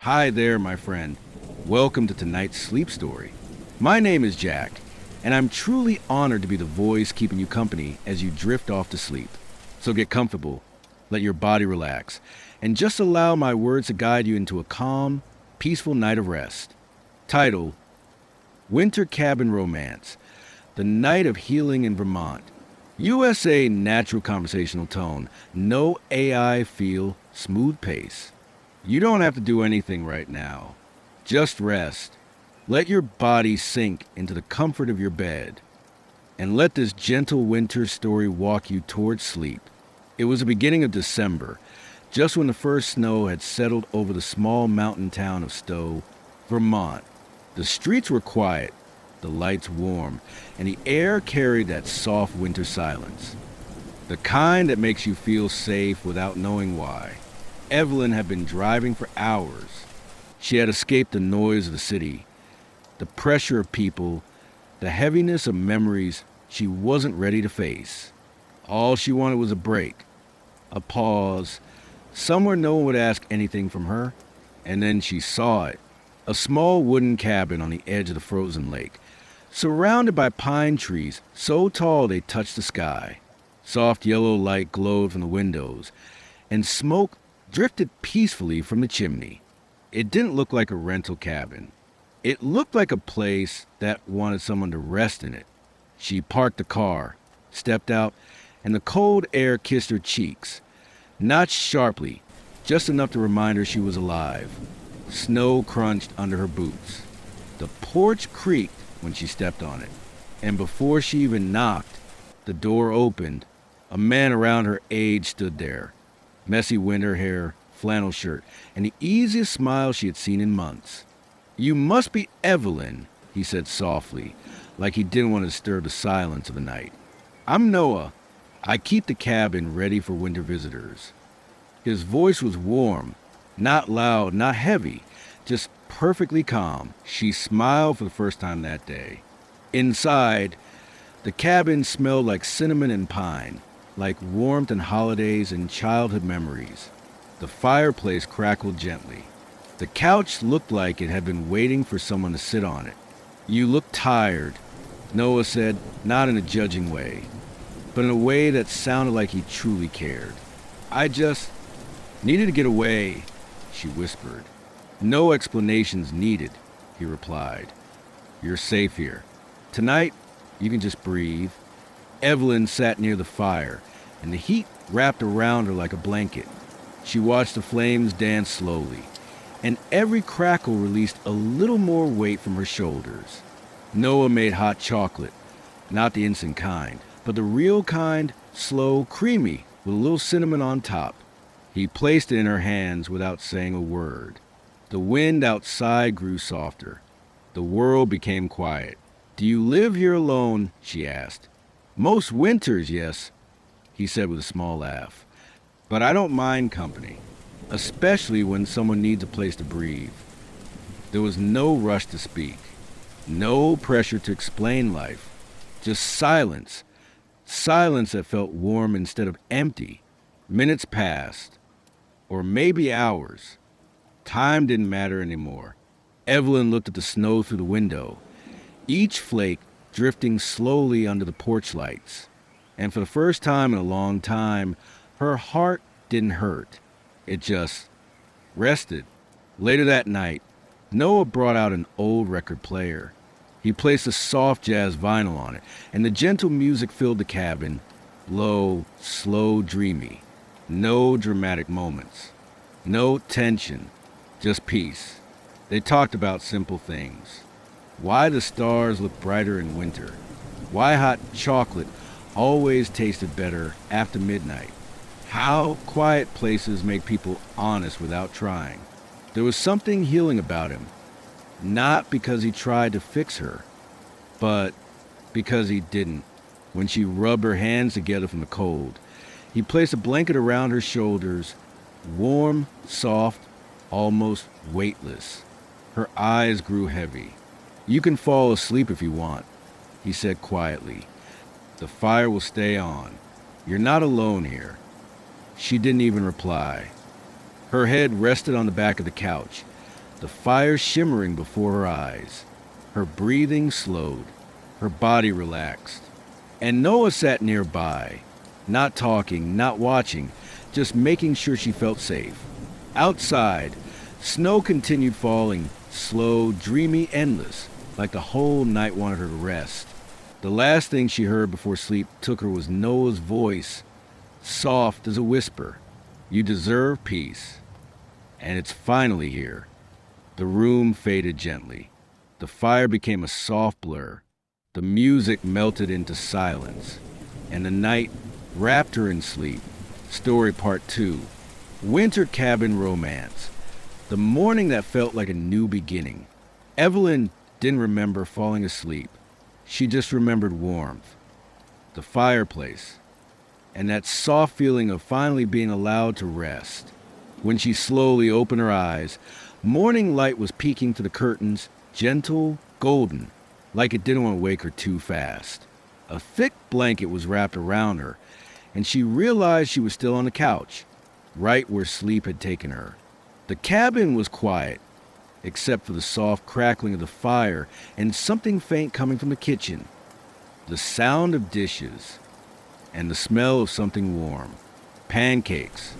Hi there, my friend. Welcome to tonight's sleep story. My name is Jack, and I'm truly honored to be the voice keeping you company as you drift off to sleep. So get comfortable, let your body relax, and just allow my words to guide you into a calm, peaceful night of rest. Title: Winter Cabin Romance, The Night of Healing in Vermont. USA natural conversational tone, no AI feel, smooth pace. You don't have to do anything right now. Just rest. Let your body sink into the comfort of your bed. And let this gentle winter story walk you towards sleep. It was the beginning of December, just when the first snow had settled over the small mountain town of Stowe, Vermont. The streets were quiet, the lights warm, and the air carried that soft winter silence. The kind that makes you feel safe without knowing why. Evelyn had been driving for hours. She had escaped the noise of the city, the pressure of people, the heaviness of memories she wasn't ready to face. All she wanted was a break, a pause, somewhere no one would ask anything from her. And then she saw it, a small wooden cabin on the edge of the frozen lake, surrounded by pine trees so tall they touched the sky. Soft yellow light glowed from the windows, and smoke drifted peacefully from the chimney. It didn't look like a rental cabin. It looked like a place that wanted someone to rest in it. She parked the car, stepped out, and the cold air kissed her cheeks. Not sharply, just enough to remind her she was alive. Snow crunched under her boots. The porch creaked when she stepped on it. And before she even knocked, the door opened. A man around her age stood there. Messy winter hair, flannel shirt, and the easiest smile she had seen in months. "You must be Evelyn," he said softly, like he didn't want to disturb the silence of the night. "I'm Noah. I keep the cabin ready for winter visitors." His voice was warm, not loud, not heavy, just perfectly calm. She smiled for the first time that day. Inside, the cabin smelled like cinnamon and pine, like warmth and holidays and childhood memories. The fireplace crackled gently. The couch looked like it had been waiting for someone to sit on it. "You look tired," Noah said, not in a judging way, but in a way that sounded like he truly cared. "I just needed to get away," she whispered. "No explanations needed," he replied. "You're safe here. Tonight, you can just breathe." Evelyn sat near the fire, and the heat wrapped around her like a blanket. She watched the flames dance slowly, and every crackle released a little more weight from her shoulders. Noah made hot chocolate, not the instant kind, but the real kind, slow, creamy, with a little cinnamon on top. He placed it in her hands without saying a word. The wind outside grew softer. The world became quiet. "Do you live here alone?" she asked. "Most winters, yes," he said with a small laugh. "But I don't mind company, especially when someone needs a place to breathe." There was no rush to speak, no pressure to explain life, just silence. Silence that felt warm instead of empty. Minutes passed, or maybe hours. Time didn't matter anymore. Evelyn looked at the snow through the window, each flake drifting slowly under the porch lights. And for the first time in a long time, her heart didn't hurt. It just rested. Later that night, Noah brought out an old record player. He placed a soft jazz vinyl on it, and the gentle music filled the cabin, low, slow, dreamy. No dramatic moments. No tension. Just peace. They talked about simple things. Why the stars look brighter in winter. Why hot chocolate always tasted better after midnight. How quiet places make people honest without trying. There was something healing about him. Not because he tried to fix her, but because he didn't. When she rubbed her hands together from the cold, he placed a blanket around her shoulders, warm, soft, almost weightless. Her eyes grew heavy. "You can fall asleep if you want," he said quietly. "The fire will stay on. You're not alone here." She didn't even reply. Her head rested on the back of the couch, the fire shimmering before her eyes. Her breathing slowed, her body relaxed. And Noah sat nearby, not talking, not watching, just making sure she felt safe. Outside, snow continued falling, slow, dreamy, endless, like the whole night wanted her to rest. The last thing she heard before sleep took her was Noah's voice, soft as a whisper. You deserve peace. And it's finally here. The room faded gently. The fire became a soft blur. The music melted into silence. And the night wrapped her in sleep. Story Part 2. Winter Cabin Romance. The morning that felt like a new beginning. Evelyn didn't remember falling asleep. She just remembered warmth, the fireplace, and that soft feeling of finally being allowed to rest. When she slowly opened her eyes, morning light was peeking through the curtains, gentle, golden, like it didn't want to wake her too fast. A thick blanket was wrapped around her, and she realized she was still on the couch, right where sleep had taken her. The cabin was quiet, except for the soft crackling of the fire and something faint coming from the kitchen. The sound of dishes and the smell of something warm. Pancakes.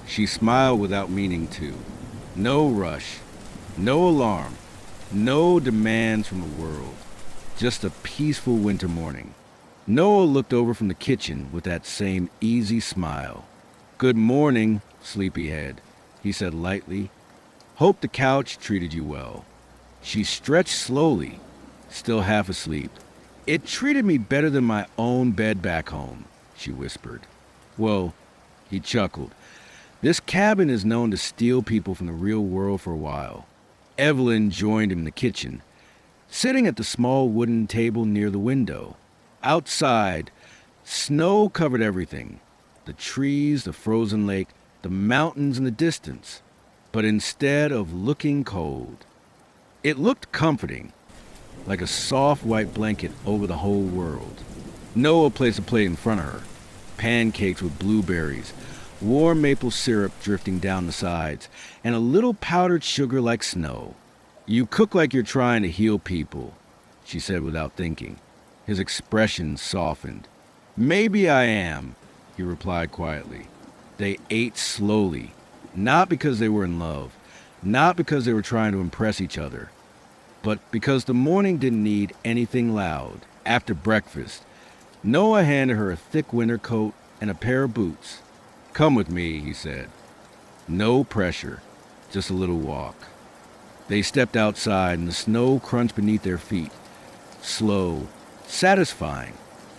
She smiled without meaning to. No rush, no alarm, no demands from the world. Just a peaceful winter morning. Noah looked over from the kitchen with that same easy smile. Good morning, sleepyhead, he said lightly. Hope the couch treated you well. She stretched slowly, still half asleep. It treated me better than my own bed back home, she whispered. Well, he chuckled. This cabin is known to steal people from the real world for a while. Evelyn joined him in the kitchen, sitting at the small wooden table near the window. Outside, snow covered everything. The trees, the frozen lake, the mountains in the distance. But instead of looking cold, it looked comforting, like a soft white blanket over the whole world. Noah placed a plate in front of her, pancakes with blueberries, warm maple syrup drifting down the sides, and a little powdered sugar like snow. You cook like you're trying to heal people, she said without thinking. His expression softened. Maybe I am, he replied quietly. They ate slowly. Not because they were in love, not because they were trying to impress each other, but because the morning didn't need anything loud. After breakfast, Noah handed her a thick winter coat and a pair of boots. Come with me, he said. No pressure, just a little walk. They stepped outside and the snow crunched beneath their feet. Slow, satisfying,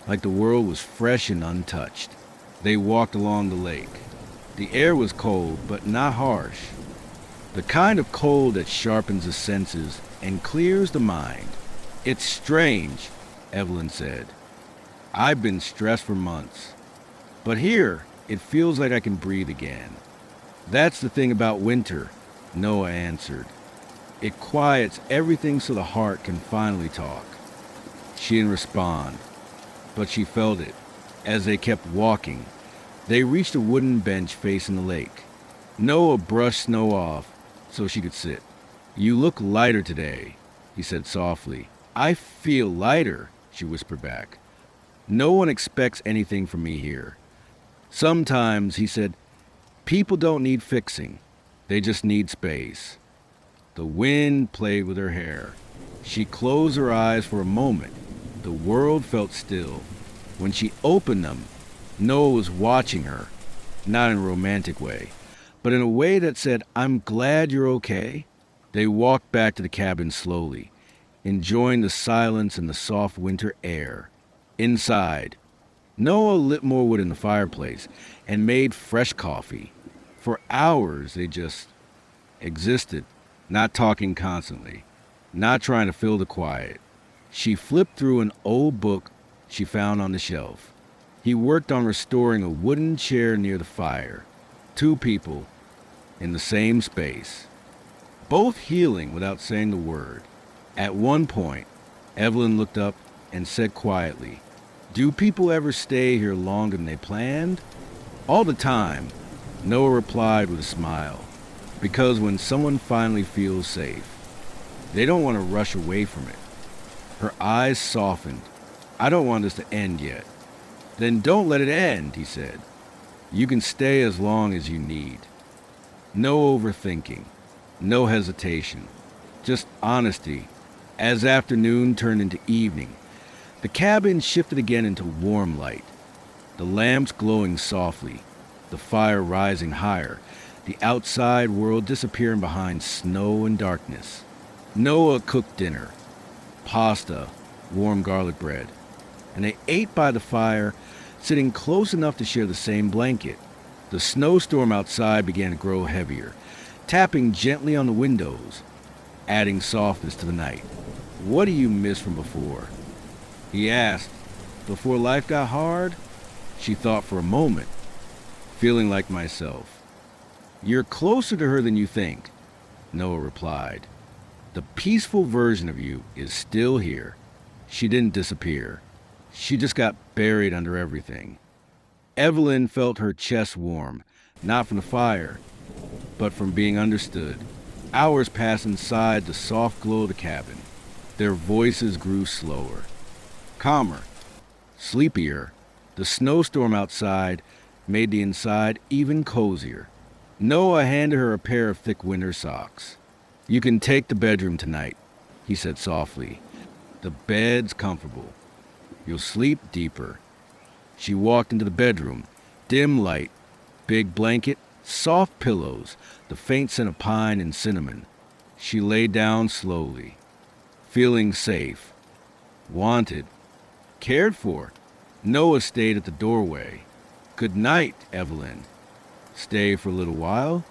like the world was fresh and untouched. They walked along the lake. The air was cold, but not harsh. The kind of cold that sharpens the senses and clears the mind. It's strange, Evelyn said. I've been stressed for months. But here, it feels like I can breathe again. That's the thing about winter, Noah answered. It quiets everything so the heart can finally talk. She didn't respond, but she felt it. As they kept walking, they reached a wooden bench facing the lake. Noah brushed snow off so she could sit. You look lighter today, he said softly. I feel lighter, she whispered back. No one expects anything from me here. Sometimes, he said, people don't need fixing. They just need space. The wind played with her hair. She closed her eyes for a moment. The world felt still. When she opened them, Noah was watching her, not in a romantic way, but in a way that said, I'm glad you're okay. They walked back to the cabin slowly, enjoying the silence and the soft winter air. Inside, Noah lit more wood in the fireplace and made fresh coffee. For hours, they just existed, not talking constantly, not trying to fill the quiet. She flipped through an old book she found on the shelf. He worked on restoring a wooden chair near the fire. Two people in the same space, both healing without saying the word. At one point, Evelyn looked up and said quietly, Do people ever stay here longer than they planned? All the time, Noah replied with a smile. Because when someone finally feels safe, they don't want to rush away from it. Her eyes softened. I don't want this to end yet. Then don't let it end, he said. You can stay as long as you need. No overthinking, no hesitation, just honesty. As afternoon turned into evening, the cabin shifted again into warm light, the lamps glowing softly, the fire rising higher, the outside world disappearing behind snow and darkness. Noah cooked dinner, pasta, warm garlic bread, and they ate by the fire, sitting close enough to share the same blanket. The snowstorm outside began to grow heavier, tapping gently on the windows, adding softness to the night. What do you miss from before? He asked. Before life got hard? She thought for a moment, feeling like myself. You're closer to her than you think, Noah replied. The peaceful version of you is still here. She didn't disappear. She just got buried under everything. Evelyn felt her chest warm, not from the fire, but from being understood. Hours passed inside the soft glow of the cabin. Their voices grew slower, calmer, sleepier. The snowstorm outside made the inside even cozier. Noah handed her a pair of thick winter socks. You can take the bedroom tonight, he said softly. The bed's comfortable. You'll sleep deeper. She walked into the bedroom. Dim light, big blanket, soft pillows, the faint scent of pine and cinnamon. She lay down slowly, feeling safe, wanted, cared for. Noah stayed at the doorway. Good night, Evelyn. Stay for a little while?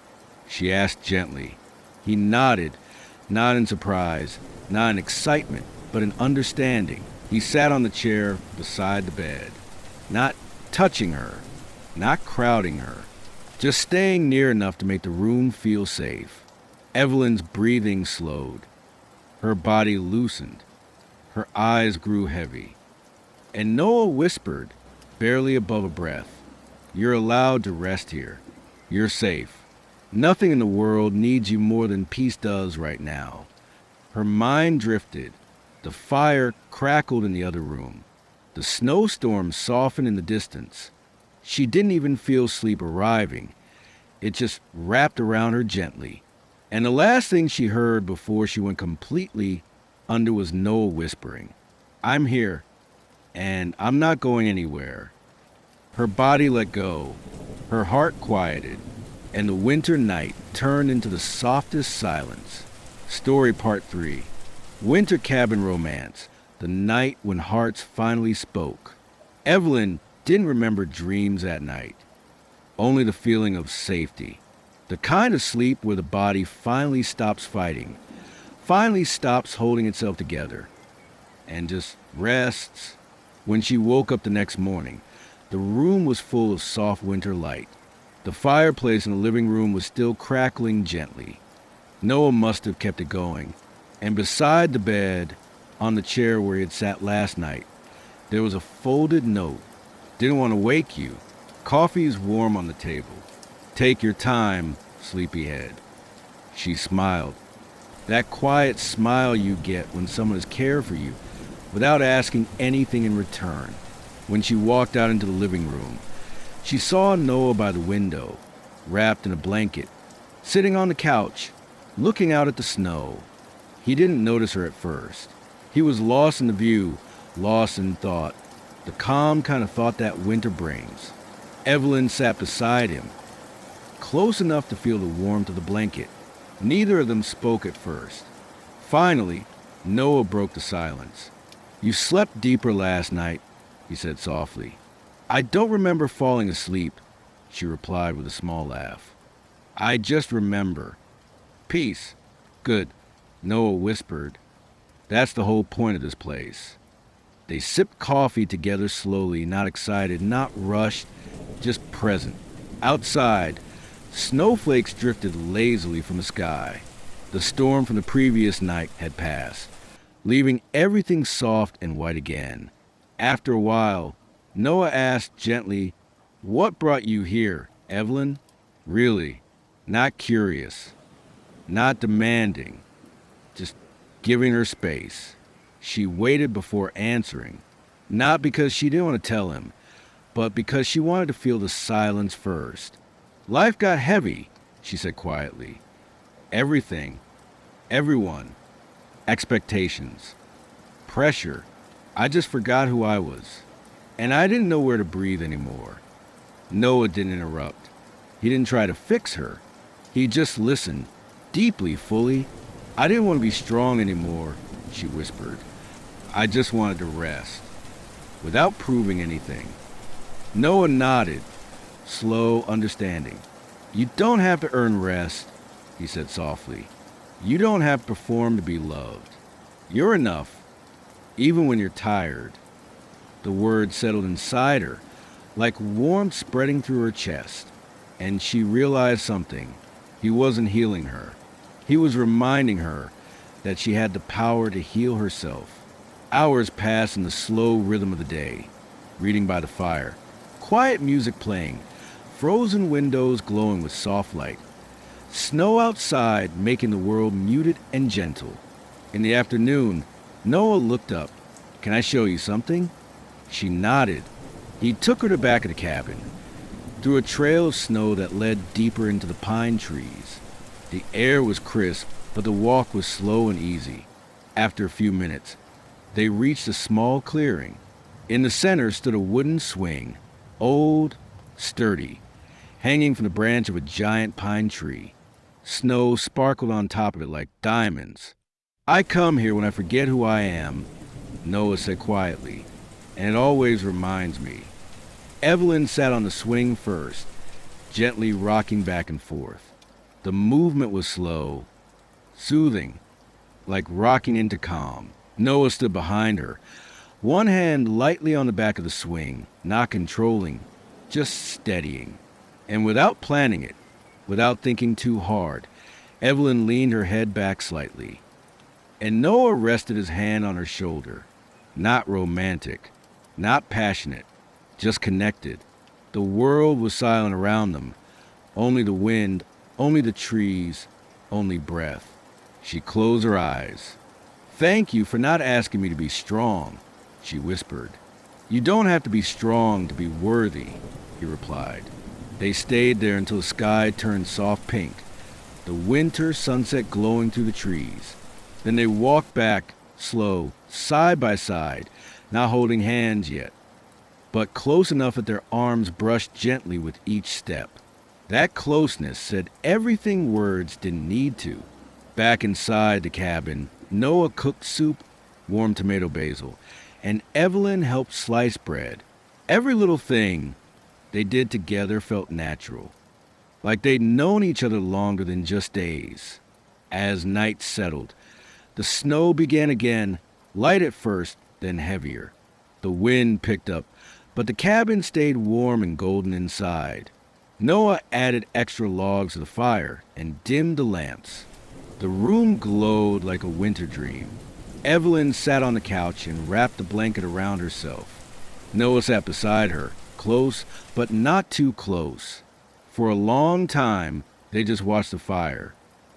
She asked gently. He nodded, not in surprise, not in excitement, but in understanding. He sat on the chair beside the bed, not touching her, not crowding her, just staying near enough to make the room feel safe. Evelyn's breathing slowed. Her body loosened. Her eyes grew heavy. And Noah whispered, barely above a breath, You're allowed to rest here. You're safe. Nothing in the world needs you more than peace does right now. Her mind drifted. The fire crackled in the other room. The snowstorm softened in the distance. She didn't even feel sleep arriving. It just wrapped around her gently. And the last thing she heard before she went completely under was Noah whispering, I'm here, and I'm not going anywhere. Her body let go. Her heart quieted, and the winter night turned into the softest silence. Story Part 3. Winter Cabin Romance. The night when hearts finally spoke. Evelyn didn't remember dreams that night, only the feeling of safety. The kind of sleep where the body finally stops fighting, finally stops holding itself together, and just rests. When she woke up the next morning, the room was full of soft winter light. The fireplace in the living room was still crackling gently. Noah must have kept it going. And beside the bed, on the chair where he had sat last night, there was a folded note. Didn't want to wake you. Coffee's warm on the table. Take your time, sleepyhead. She smiled. That quiet smile you get when someone has cared for you without asking anything in return. When she walked out into the living room, she saw Noah by the window, wrapped in a blanket, sitting on the couch, looking out at the snow. He didn't notice her at first. He was lost in the view, lost in thought, the calm kind of thought that winter brings. Evelyn sat beside him, close enough to feel the warmth of the blanket. Neither of them spoke at first. Finally, Noah broke the silence. You slept deeper last night, he said softly. I don't remember falling asleep, she replied with a small laugh. I just remember. Peace. Good, Noah whispered. That's the whole point of this place. They sipped coffee together slowly, not excited, not rushed, just present. Outside, snowflakes drifted lazily from the sky. The storm from the previous night had passed, leaving everything soft and white again. After a while, Noah asked gently, What brought you here, Evelyn? Really, Not curious, not demanding, just giving her space. She waited before answering, not because she didn't want to tell him, but because she wanted to feel the silence first. Life got heavy, she said quietly. Everything, everyone, expectations, pressure. I just forgot who I was. And I didn't know where to breathe anymore. Noah didn't interrupt. He didn't try to fix her. He just listened, deeply, fully. I didn't want to be strong anymore, she whispered. I just wanted to rest, without proving anything. Noah nodded, slow, understanding. You don't have to earn rest, he said softly. You don't have to perform to be loved. You're enough, even when you're tired. The words settled inside her, like warmth spreading through her chest, and she realized something. He wasn't healing her. He was reminding her that she had the power to heal herself. Hours passed in the slow rhythm of the day, reading by the fire, quiet music playing, frozen windows glowing with soft light, snow outside making the world muted and gentle. In the afternoon, Noah looked up. Can I show you something? She nodded. He took her to the back of the cabin, through a trail of snow that led deeper into the pine trees. The air was crisp, but the walk was slow and easy. After a few minutes, they reached a small clearing. In the center stood a wooden swing, old, sturdy, hanging from the branch of a giant pine tree. Snow sparkled on top of it like diamonds. I come here when I forget who I am, Noah said quietly, and it always reminds me. Evelyn sat on the swing first, gently rocking back and forth. The movement was slow, soothing, like rocking into calm. Noah stood behind her, one hand lightly on the back of the swing, not controlling, just steadying. And without planning it, without thinking too hard, Evelyn leaned her head back slightly, and Noah rested his hand on her shoulder. Not romantic, not passionate, just connected. The world was silent around them. Only the wind, only the trees, only breath. She closed her eyes. Thank you for not asking me to be strong, she whispered. You don't have to be strong to be worthy, he replied. They stayed there until the sky turned soft pink, the winter sunset glowing through the trees. Then they walked back, slow, side by side, not holding hands yet, but close enough that their arms brushed gently with each step. That closeness said everything words didn't need to. Back inside the cabin, Noah cooked soup, warmed tomato basil, and Evelyn helped slice bread. Every little thing they did together felt natural, like they'd known each other longer than just days. As night settled, the snow began again, light at first, then heavier. The wind picked up, but the cabin stayed warm and golden inside. Noah added extra logs to the fire and dimmed the lamps. The room glowed like a winter dream. Evelyn sat on the couch and wrapped the blanket around herself. Noah sat beside her, close, but not too close. For a long time, they just watched the fire.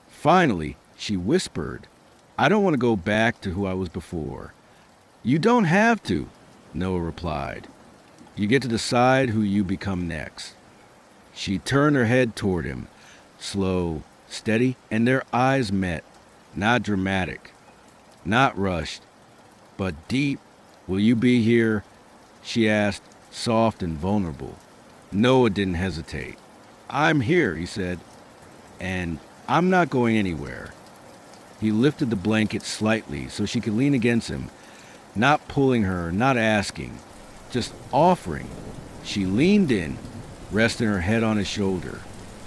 Finally, she whispered, I don't want to go back to who I was before. You don't have to, Noah replied. You get to decide who you become next. She turned her head toward him, slow, steady, and their eyes met. Not dramatic, not rushed, but deep. Will you be here? She asked, soft and vulnerable. Noah didn't hesitate. I'm here, he said, and I'm not going anywhere. He lifted the blanket slightly so she could lean against him, not pulling her, not asking, just offering. She leaned in, resting her head on his shoulder.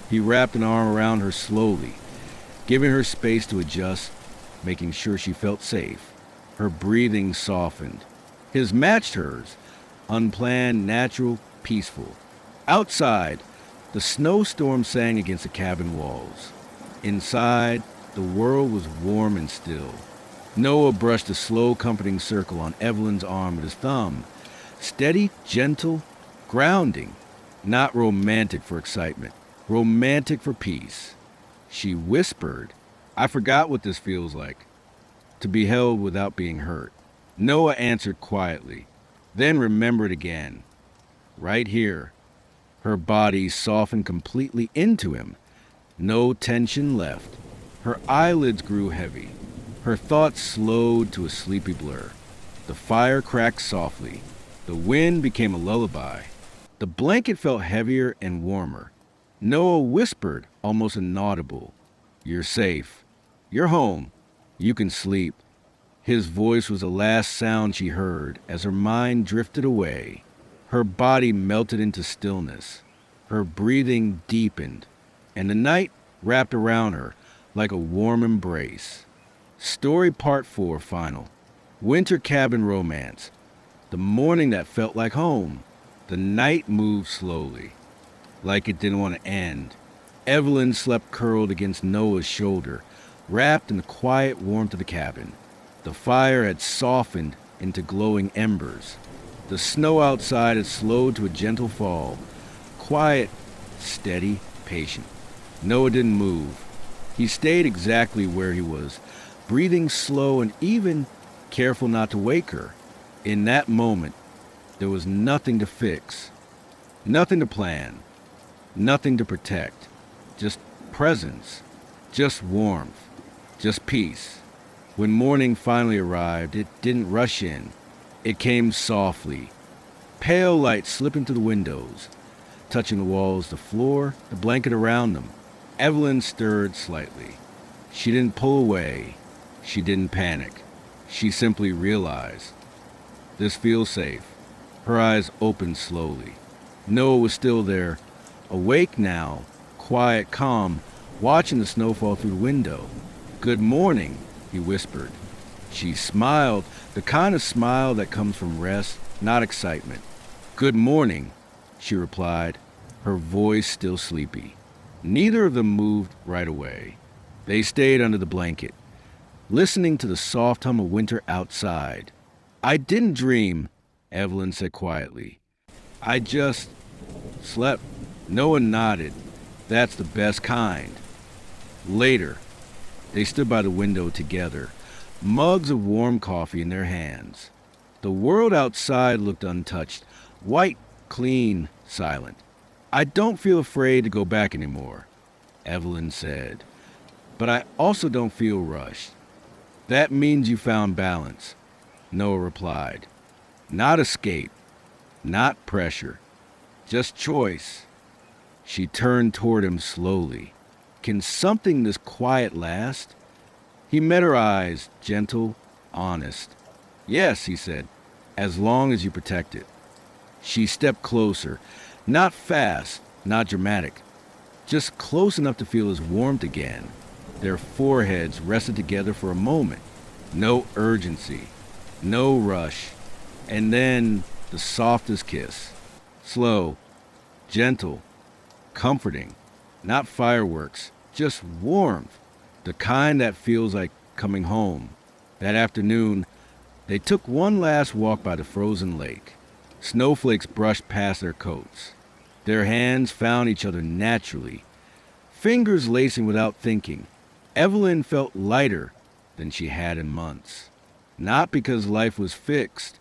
He wrapped an arm around her slowly, giving her space to adjust, making sure she felt safe. Her breathing softened. His matched hers, unplanned, natural, peaceful. Outside, the snowstorm sang against the cabin walls. Inside, the world was warm and still. Noah brushed a slow, comforting circle on Evelyn's arm with his thumb. Steady, gentle, grounding, not romantic for excitement, romantic for peace. She whispered, "I forgot what this feels like, to be held without being hurt." Noah answered quietly, then remembered again. Right here. Her body softened completely into him. No tension left. Her eyelids grew heavy. Her thoughts slowed to a sleepy blur. The fire cracked softly. The wind became a lullaby. The blanket felt heavier and warmer. Noah whispered, almost inaudible, "You're safe. You're home. You can sleep." His voice was the last sound she heard as her mind drifted away. Her body melted into stillness. Her breathing deepened, and the night wrapped around her like a warm embrace. Story Part 4 final. Winter cabin romance. The morning that felt like home. The night moved slowly, like it didn't want to end. Evelyn slept curled against Noah's shoulder, wrapped in the quiet warmth of the cabin. The fire had softened into glowing embers. The snow outside had slowed to a gentle fall. Quiet, steady, patient. Noah didn't move. He stayed exactly where he was, breathing slow and even careful not to wake her. In that moment, there was nothing to fix, nothing to plan, nothing to protect. Just presence, just warmth, just peace. When morning finally arrived, it didn't rush in. It came softly. Pale light slipping through the windows, touching the walls, the floor, the blanket around them. Evelyn stirred slightly. She didn't pull away. She didn't panic. She simply realized. This feels safe. Her eyes opened slowly. Noah was still there, awake now, quiet, calm, watching the snow fall through the window. "Good morning," he whispered. She smiled, the kind of smile that comes from rest, not excitement. "Good morning," she replied, her voice still sleepy. Neither of them moved right away. They stayed under the blanket, listening to the soft hum of winter outside. "I didn't dream," Evelyn said quietly. "I just slept." Noah nodded. "That's the best kind." Later, they stood by the window together, mugs of warm coffee in their hands. The world outside looked untouched, white, clean, silent. "I don't feel afraid to go back anymore," Evelyn said. "But I also don't feel rushed." "That means you found balance," Noah replied. "Not escape, not pressure, just choice." She turned toward him slowly. "Can something this quiet last?" He met her eyes, gentle, honest. "Yes," he said, "as long as you protect it." She stepped closer, not fast, not dramatic, just close enough to feel his warmth again. Their foreheads rested together for a moment. No urgency, no rush. And then the softest kiss. Slow, gentle, comforting. Not fireworks, just warmth. The kind that feels like coming home. That afternoon, they took one last walk by the frozen lake. Snowflakes brushed past their coats. Their hands found each other naturally, fingers lacing without thinking. Evelyn felt lighter than she had in months. Not because life was fixed,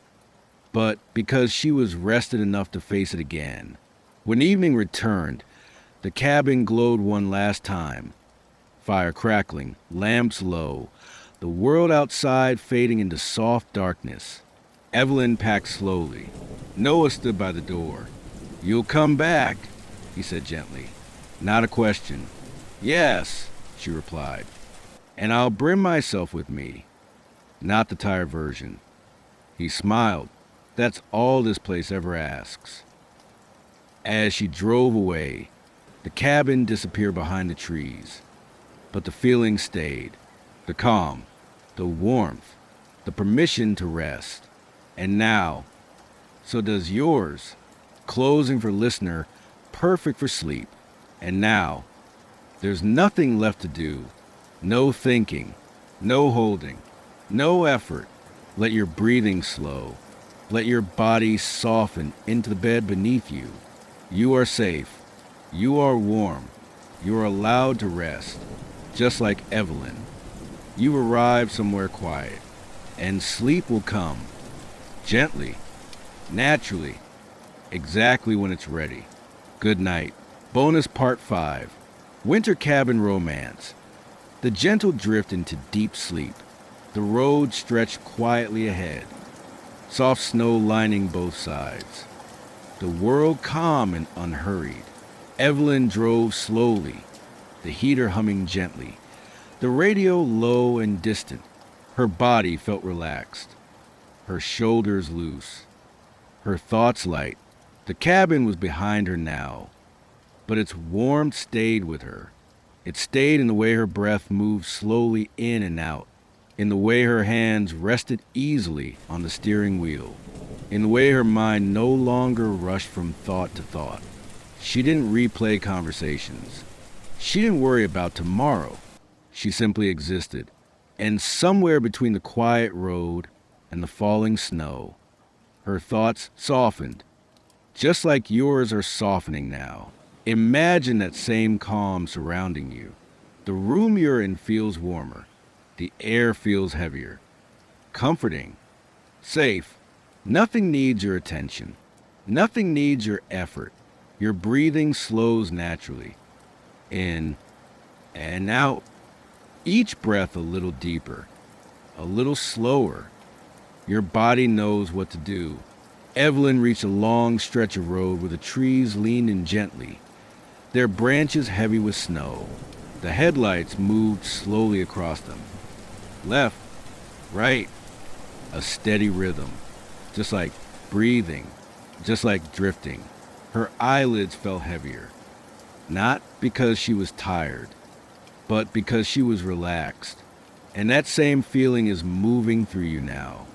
but because she was rested enough to face it again. When evening returned, the cabin glowed one last time. Fire crackling, lamps low, the world outside fading into soft darkness. Evelyn packed slowly. Noah stood by the door. "You'll come back," he said gently. Not a question. "Yes," she replied. "And I'll bring myself with me." Not the tired version. He smiled. "That's all this place ever asks." As she drove away, the cabin disappeared behind the trees. But the feeling stayed. The calm, the warmth, the permission to rest. And now, so does yours. Closing for listener, perfect for sleep. And now, there's nothing left to do. No thinking, no holding, no effort. Let your breathing slow. Let your body soften into the bed beneath you. You are safe. You are warm. You are allowed to rest, just like Evelyn. You arrive somewhere quiet, and sleep will come, gently, naturally, exactly when it's ready. Good night. Bonus Part 5. Winter Cabin Romance. The gentle drift into deep sleep. The road stretched quietly ahead. Soft snow lining both sides. The world calm and unhurried. Evelyn drove slowly, the heater humming gently, the radio low and distant. Her body felt relaxed, her shoulders loose, her thoughts light. The cabin was behind her now, but its warmth stayed with her. It stayed in the way her breath moved slowly in and out, in the way her hands rested easily on the steering wheel, in the way her mind no longer rushed from thought to thought. She didn't replay conversations. She didn't worry about tomorrow. She simply existed. And somewhere between the quiet road and the falling snow, her thoughts softened, just like yours are softening now. Imagine that same calm surrounding you. The room you're in feels warmer. The air feels heavier. Comforting. Safe. Nothing needs your attention. Nothing needs your effort. Your breathing slows naturally. In and out. Each breath a little deeper, a little slower. Your body knows what to do. Evelyn reached a long stretch of road where the trees leaned in gently, their branches heavy with snow. The headlights moved slowly across them. Left, right, a steady rhythm, just like breathing, just like drifting. Her eyelids felt heavier, not because she was tired, but because she was relaxed. And that same feeling is moving through you now,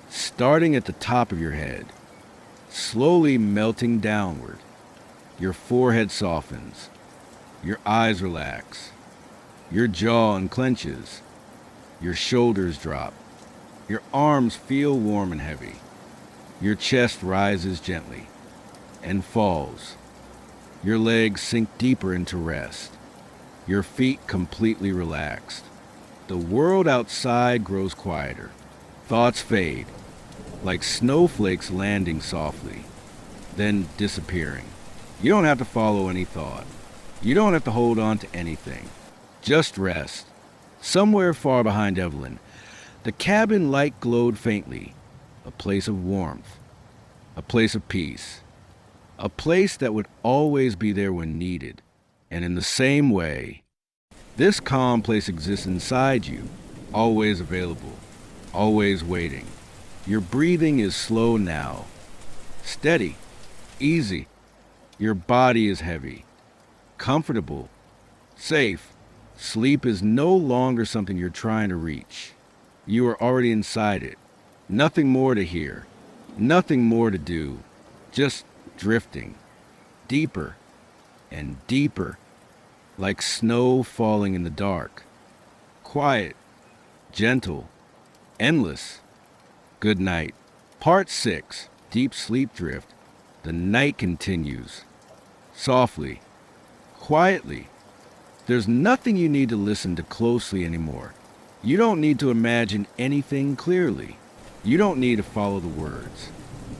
starting at the top of your head, slowly melting downward. Your forehead softens, your eyes relax, your jaw unclenches, your shoulders drop, your arms feel warm and heavy, your chest rises gently and falls. Your legs sink deeper into rest. Your feet completely relaxed. The world outside grows quieter. Thoughts fade, like snowflakes landing softly, then disappearing. You don't have to follow any thought. You don't have to hold on to anything. Just rest. Somewhere far behind Evelyn, the cabin light glowed faintly, a place of warmth, a place of peace. A place that would always be there when needed. And in the same way, this calm place exists inside you, always available, always waiting. Your breathing is slow now, steady, easy. Your body is heavy, comfortable, safe. Sleep is no longer something you're trying to reach. You are already inside it. Nothing more to hear, nothing more to do, just drifting, deeper and deeper, like snow falling in the dark. Quiet, gentle, endless. Good night. Part 6, Deep Sleep Drift. The night continues. Softly, quietly. There's nothing you need to listen to closely anymore. You don't need to imagine anything clearly. You don't need to follow the words.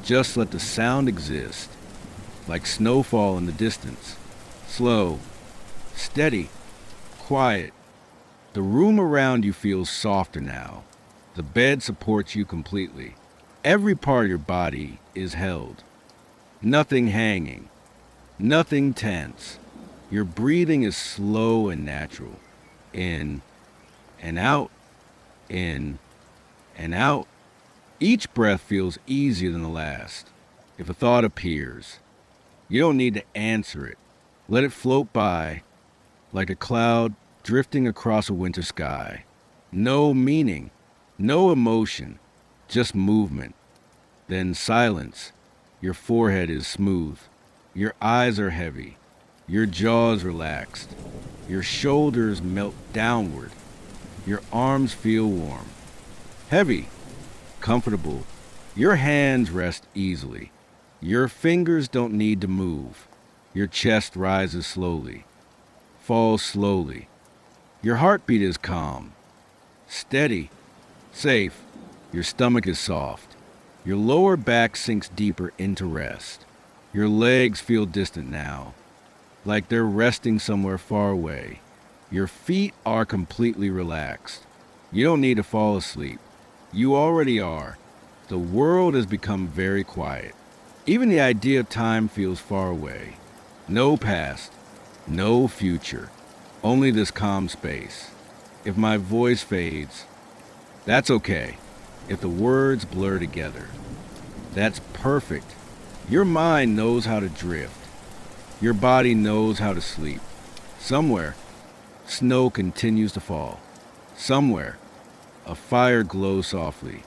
Just let the sound exist. Like snowfall in the distance. Slow, steady, quiet. The room around you feels softer now. The bed supports you completely. Every part of your body is held. Nothing hanging. Nothing tense. Your breathing is slow and natural. In and out. In and out. Each breath feels easier than the last. If a thought appears, you don't need to answer it. Let it float by, like a cloud drifting across a winter sky. No meaning, no emotion, just movement. Then silence. Your forehead is smooth. Your eyes are heavy. Your jaw is relaxed. Your shoulders melt downward. Your arms feel warm. Heavy, comfortable. Your hands rest easily. Your fingers don't need to move. Your chest rises slowly. falls slowly. Your heartbeat is calm, steady, safe. Your stomach is soft. Your lower back sinks deeper into rest. Your legs feel distant now, like they're resting somewhere far away. Your feet are completely relaxed. You don't need to fall asleep. You already are. The world has become very quiet. Even the idea of time feels far away. No past, no future, only this calm space. If my voice fades, that's okay. If the words blur together, that's perfect. Your mind knows how to drift. Your body knows how to sleep. Somewhere, snow continues to fall. Somewhere, a fire glows softly.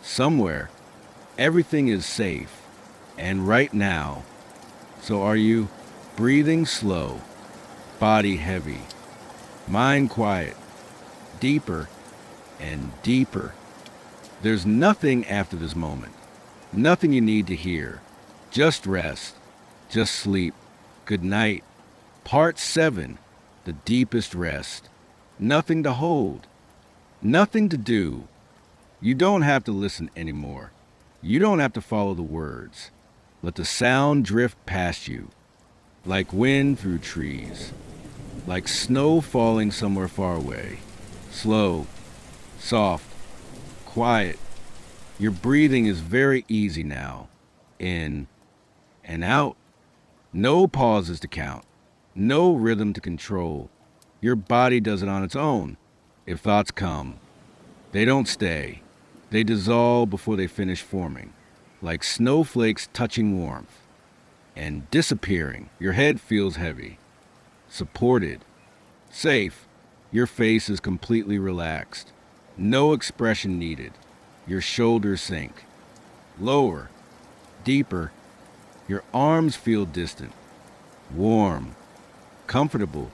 Somewhere, everything is safe. And right now, so are you? Breathing slow, body heavy, mind quiet, deeper and deeper. There's nothing after this moment. Nothing you need to hear. Just rest. Just sleep. Good night. Part 7. The deepest rest. Nothing to hold. Nothing to do. You don't have to listen anymore. You don't have to follow the words. Let the sound drift past you, like wind through trees, like snow falling somewhere far away. Slow, soft, quiet. Your breathing is very easy now. In and out. No pauses to count. No rhythm to control. Your body does it on its own. If thoughts come, they don't stay. They dissolve before they finish forming, like snowflakes touching warmth and disappearing. Your head feels heavy, supported, safe. Your face is completely relaxed. No expression needed. Your shoulders sink. Lower, deeper. Your arms feel distant, warm, comfortable.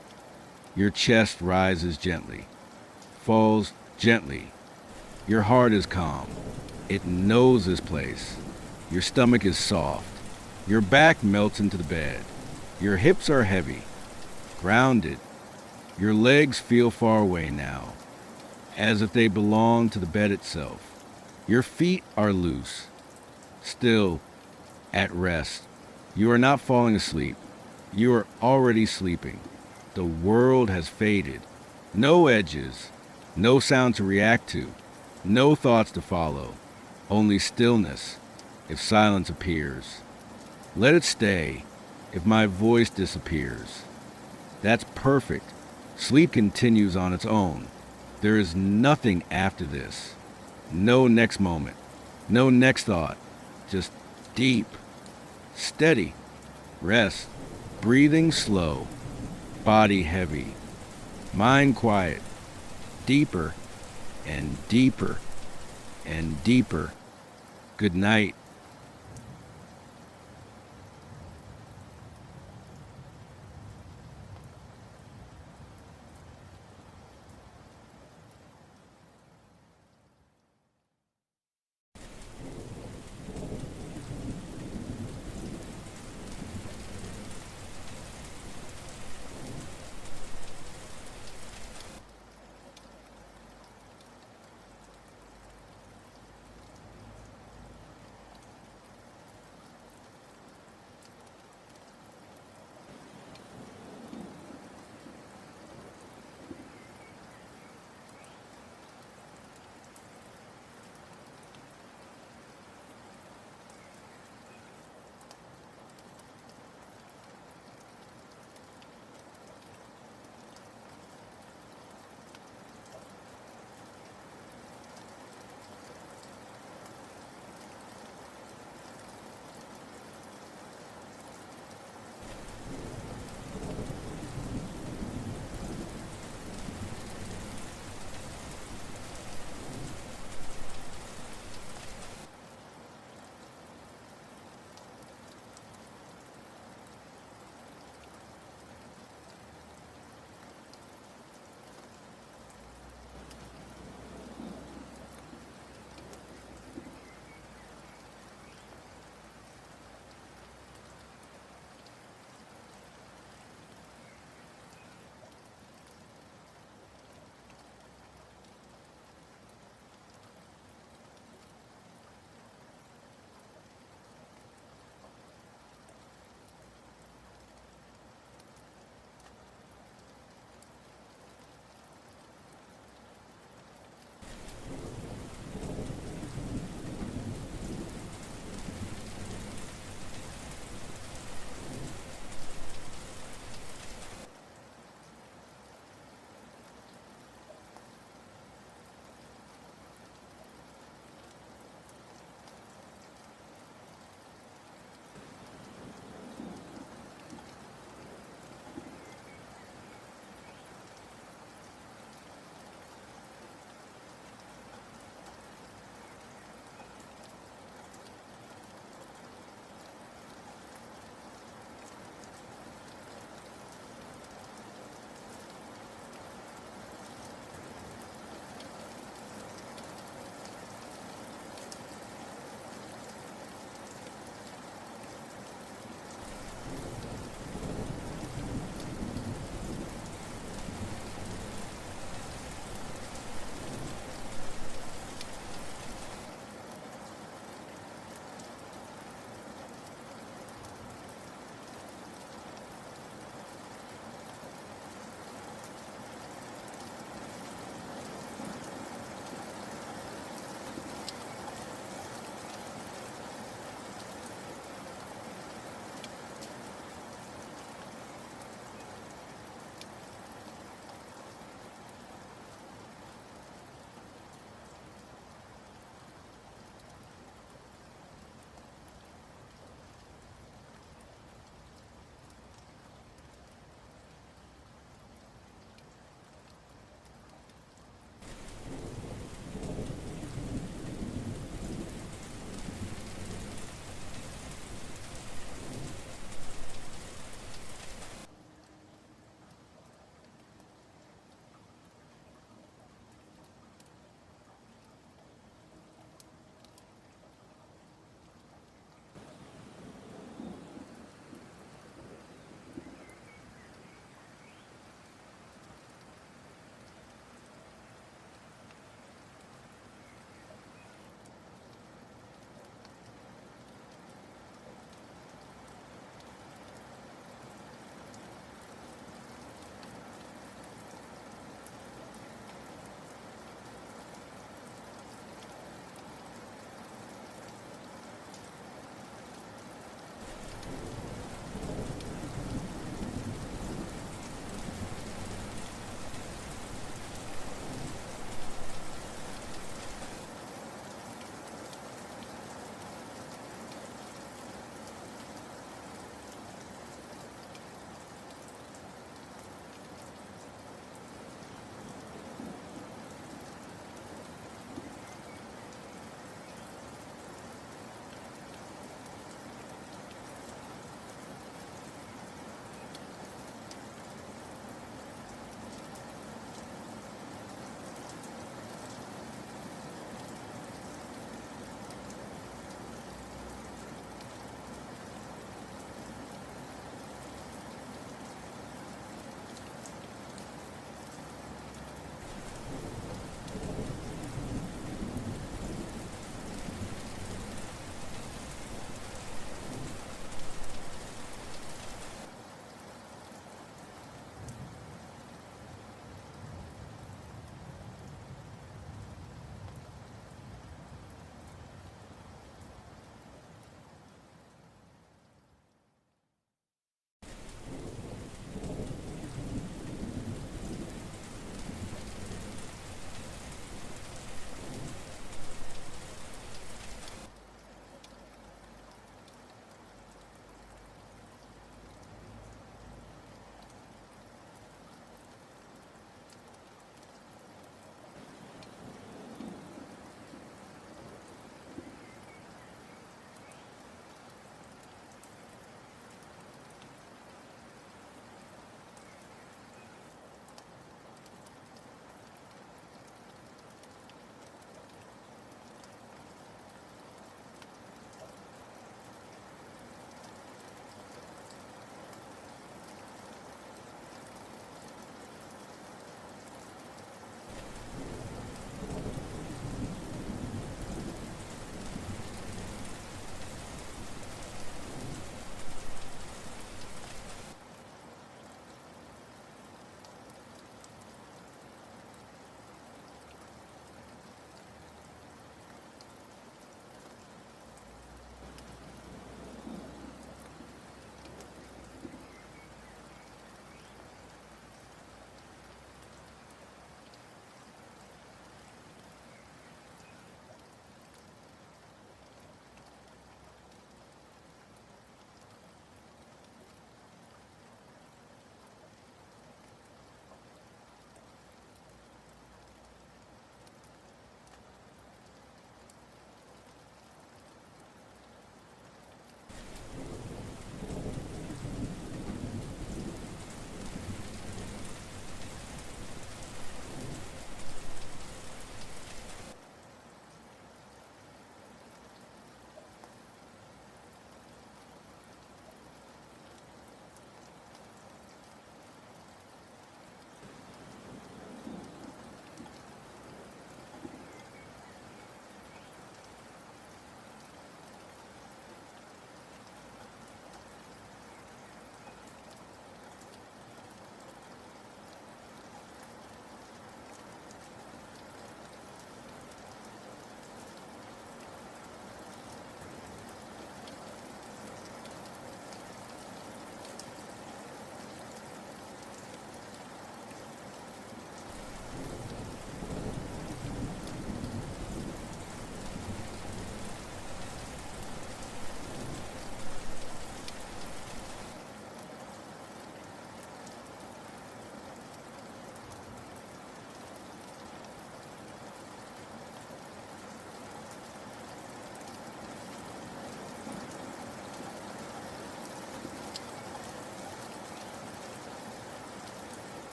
Your chest rises gently, falls gently. Your heart is calm. It knows this place. Your stomach is soft. Your back melts into the bed. Your hips are heavy, grounded. Your legs feel far away now, as if they belong to the bed itself. Your feet are loose, still, at rest. You are not falling asleep. You are already sleeping. The world has faded. No edges, no sound to react to, no thoughts to follow, only stillness if silence appears. Let it stay if my voice disappears. That's perfect. Sleep continues on its own. There is nothing after this. No next moment. No next thought. Just deep, steady, rest, breathing slow, body heavy, mind quiet, deeper and deeper and deeper. Good night.